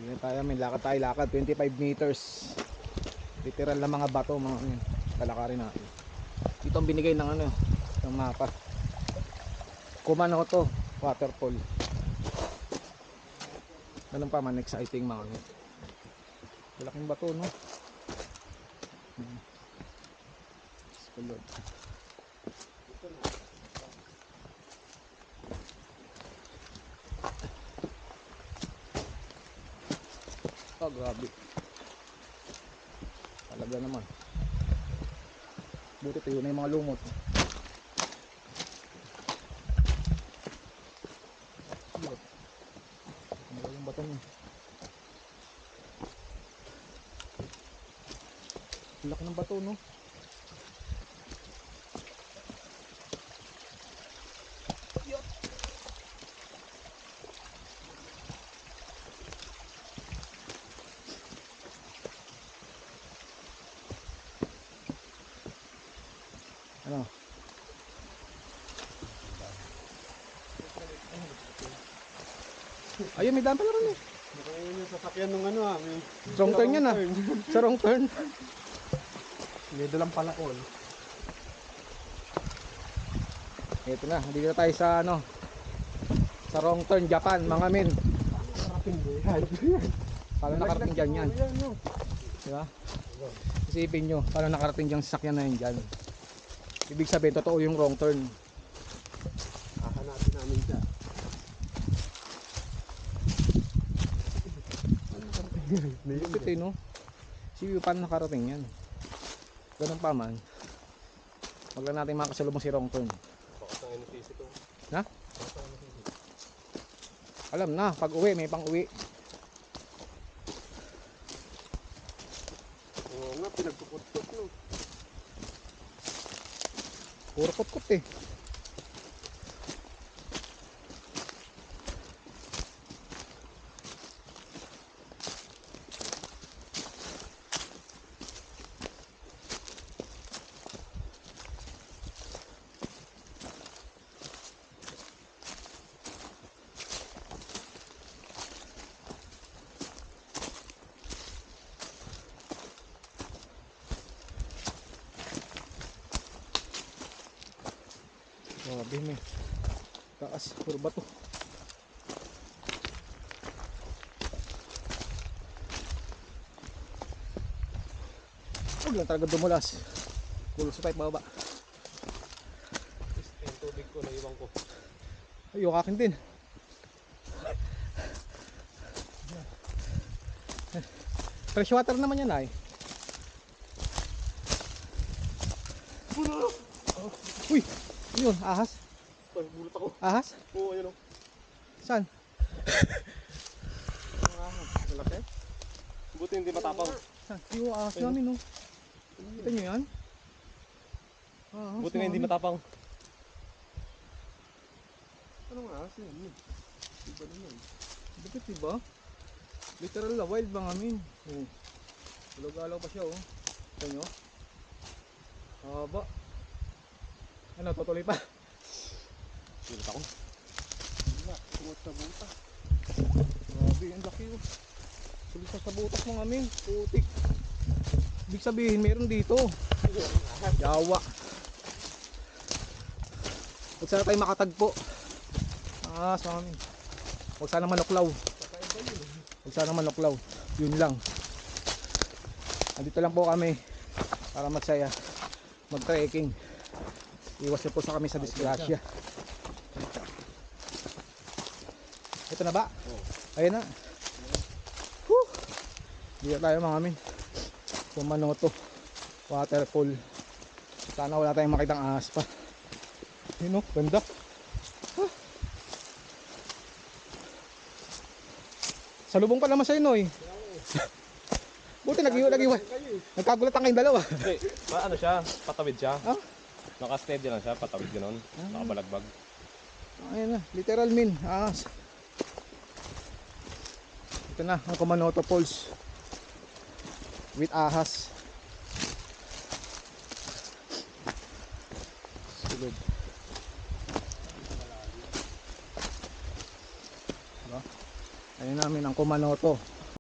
Ganyan tayo, may lakad tayo, lakad 25 meters. Literal na mga bato, mga kalakarin natin. Ito ang binigay ng ano, ng mapa. Kumanoto waterfall. Ganun pa man, exciting mga ano. Malaking bato, no? Skulod. Oh, grabe. Talaga naman. Buti tayo na yung mga lumot. Ano yung bato niya? Laki ng bato, no? Ano? Ayun, may daan pala rin eh. Baka yun yung sasakyan ng ano ah. Wrong turn yan ah. Sa wrong turn. May dalang palakol. Ito na, dito tayo sa ano, sa wrong turn, Japan, mga men. Nakarating mo yan. Paano nakarating dyan yan? Diba? Isipin nyo, paano nakarating dyan sasakyan na yan dyan? Ibig sabihin, totoo yung wrong turn. Hahanapin namin siya. Lupit eh, no? Sige, paano nakarating yan? Ganun pa man. Wag lang natin makasalubong si wrong turn. Baka sa NPC to. Ha? Alam na, pag uwi, may pang uwi. Oo nga, pinagpupot-pot no. Puro kot-kot eh. Grabe may taas, puro bato. Huwag lang talaga dumulas. Puro sa pipe bababa. Yung tubig ko, naiwan ko. Ay, yung akin din. Fresh water naman yan ay. Uy! Yun, ahas. Bulot ako. Ahas? Oo, ayun o. Saan? Malaki. Buti hindi matapang. Saan? Yung ahas namin, no? Kita nyo yan? Ahas Buti nga hindi namin. matapang. Ano nga ahas yan? Iba naman. Bakit diba? Literal na wild bang amin. Oh. Galaw-galaw pa siya, oh. Kita nyo? Haba. Ano, tutuloy pa? Bulot ako. Wala, sumot sa buta. Grabe, ang laki, oh. Sulit sa butas mga amin. Putik. Ibig sabihin, meron dito. Yawa. Huwag sana tayo makatagpo. Ahas mga amin. Huwag sana manuklaw. Huwag sana manuklaw. Yun lang. Andito lang po kami para magsaya, mag-trekking. Iwas po sa kami sa disgrasya. Ito na ba? Ayun na. Whew! Dito tayo mga amin. Kumanoto waterfall. Sana wala tayong makitang ahas pa. Yun o, ganda. Huh. Salubong pa naman sa'yo, Noy. Buti nagkagulat ang kayong dalawa. Hindi, ano siya, patawid siya. Ah? Naka-steady lang siya, patawid gano'n. Nakabalagbag. Ayan na, literal min, ahas. Ito na, ang Kumanoto Falls with ahas. Sulod. Diba? Ayun namin ang Kumanoto